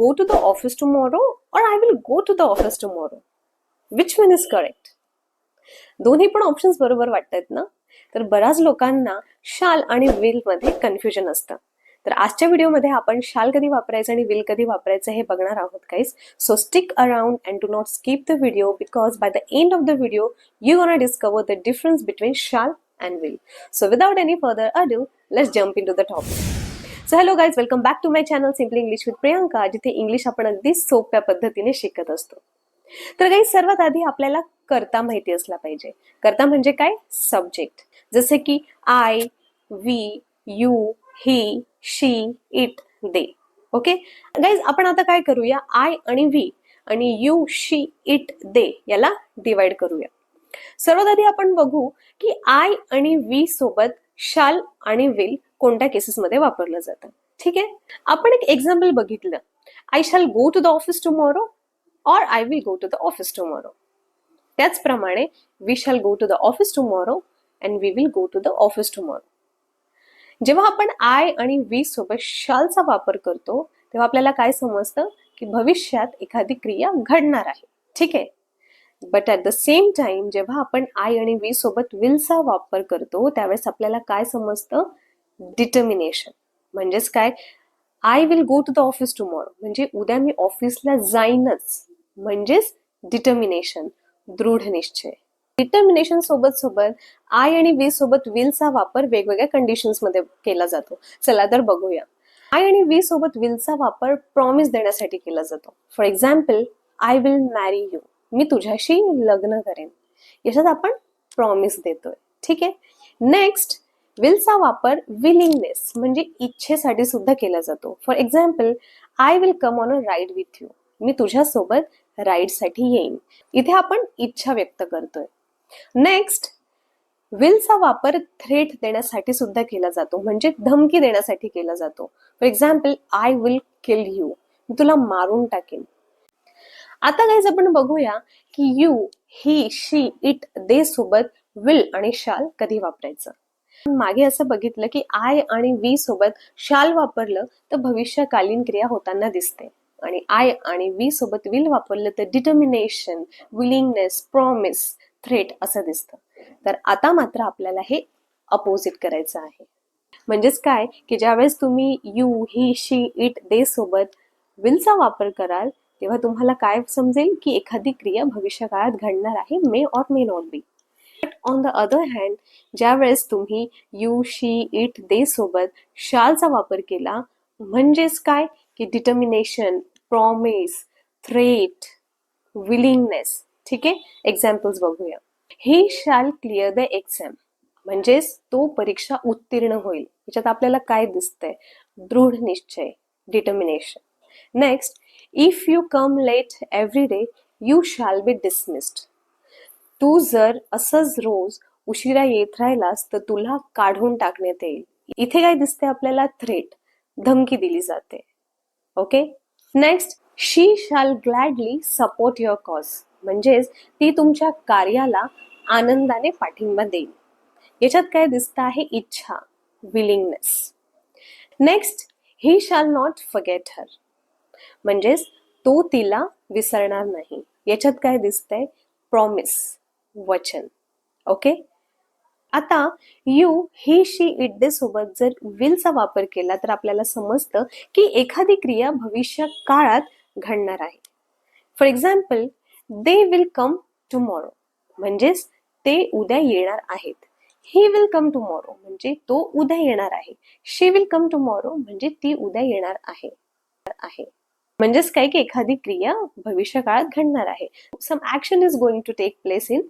go to the office tomorrow or I will go to the office tomorrow. Which one is correct? दोन्ही पण options बरोबर वाटतात ना? तर बऱ्याच लोकांना शाल आणि विल मध्ये कन्फ्युजन असतं. तर आजच्या व्हिडिओमध्ये आपण शाल कधी वापरायचं आणि विल कधी वापरायचं हे बघणार आहोत guys. So stick around and do not skip the video because by the end of the video you gonna discover the difference between shall and will. So without any further ado let's jump in to the topic. So hello guys, welcome back to my channel simply English with Priyanka, जिथे English आपण अगदी सोप्या पद्धतीने शिकत असतो. तर guys, सर्वात आधी आपल्याला कर्ता माहिती असला पाहिजे. कर्ता म्हणजे काय? सब्जेक्ट. जसे की I, we, you, he, she, it, they. Okay guys, आपण आता काय करूया, आय आणि वी आणि यू, शी, इट, दे याला डिवाइड करूया. सर्वात आधी आपण बघू की आय आणि वी सोबत शाल आणि विल कोणत्या केसेसमध्ये वापरलं जातं. ठीक आहे, आपण एक एक्झाम्पल बघितलं, I shall go to the office tomorrow or I will go to the office tomorrow. त्याचप्रमाणे we shall go to the office tomorrow and we will go to the office tomorrow. जेव्हा आपण I आणि we सोबत शालचा वापर करतो तेव्हा आपल्याला काय समजतं की भविष्यात एखादी क्रिया घडणार आहे. ठीक आहे, but at the same time जेव्हा आपण आय आणि वी सोबत विलचा वापर करतो त्यावेळेस आपल्याला काय समजतं? डिटर्मिनेशन. म्हणजेच काय? I will go to the office tomorrow म्हणजे उद्या मी ऑफिसला जाईनच, म्हणजेच डिटर्मिनेशन, दृढ निश्चय. डिटर्मिनेशन सोबत सोबत आय आणि वी सोबत विलचा वापर वेगवेगळ्या कंडिशन्स मध्ये केला जातो. चला तर बघूया. आय आणि वी सोबत विलचा वापर प्रॉमिस देण्यासाठी केला जातो. फॉर एक्झाम्पल, आय विल मॅरी यू, मी तुझ्याशी लग्न करेन. याच्यात आपण प्रॉमिस देतोय. ठीक आहे. नेक्स्ट, विलचा वापर विलिंगनेस म्हणजे इच्छेसाठी सुद्धा केला जातो. For example, I will come on a ride with you, मी तुझ्यासोबत राईडसाठी येईन. इथे आपण इच्छा व्यक्त करतोय. नेक्स्ट, विलचा वापर थ्रेट देण्यासाठी सुद्धा केला जातो, म्हणजे धमकी देण्यासाठी केला जातो. For example, I will kill you, मी तुला मारून टाकेन. आता गाईज आपण बघूया की यू, ही, शी, इट, दे सोबत विल आणि शाल कधी वापरायचं. मागे असं बघितलं की आय आणि वी सोबत शाल वापरलं तर भविष्यकालीन क्रिया होताना दिसते आणि आय आणि वी सोबत विल वापरलं तर डिटर्मिनेशन, विलिंगनेस, प्रॉमिस, थ्रेट असं दिसतं. तर आता मात्र आपल्याला हे अपोजिट करायचं आहे. म्हणजेच काय की ज्यावेळेस तुम्ही यू, ही, शी, इट, दे सोबत विलचा वापर कराल तेव्हा तुम्हाला काय समजेल की एखादी क्रिया भविष्यकाळात घडणार आहे, may or may not be. On the other hand, ज्या वेळेस तुम्ही यू, शी, इट, दे सोबत शालचा वापर केला म्हणजेच काय की डिटर्मिनेशन, प्रॉमिस, थ्रेट, विलिंगनेस. ठीक आहे, एक्झाम्पल्स बघूया. ही शॅल क्लिअर द एक्झाम म्हणजेच तो परीक्षा उत्तीर्ण होईल. याच्यात आपल्याला काय दिसतंय? दृढ निश्चय, determination. Next, if you come late every day you shall be dismissed, तू जर असंच रोज उशिरा येत राहिलास तर तुला काढून टाकण्यात येईल. इथे काय दिसते आपल्याला? थ्रेट, धमकी दिली जाते. Okay. Next, she shall gladly support your cause म्हणजेच ती तुमच्या कार्याला आनंदाने पाठिंबा देईल. याच्यात काय दिसतं आहे? इच्छा, willingness. Next, he shall not forget हर म्हणजेच तो तिला विसरणार नाही. याच्यात काय दिसतंय? प्रॉमिस, वचन. ओके. आता यू, ही, शी, इट, दे सोबत जर विलचा वापर केला तर आपल्याला समजतं की एखादी क्रिया भविष्य काळात घडणार आहे. For example, they will come tomorrow म्हणजेच ते उद्या येणार आहेत. ही विल कम टुमॉरो म्हणजे तो उद्या येणार आहे. शी विल कम टुमॉरो म्हणजे ती उद्या येणार आहे. म्हणजेच काय की एखादी क्रिया भविष्य काळात घडणार आहे. Some action is going to take place in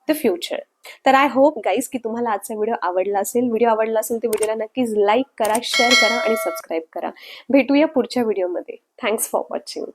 the future. तर आय होप गाईज की तुम्हाला आजचा व्हिडिओ आवडला असेल. व्हिडिओ आवडला असेल तर व्हिडिओला नक्कीच लाईक करा, शेअर करा आणि सबस्क्राईब करा. भेटूया पुढच्या व्हिडिओमध्ये. Thanks for watching.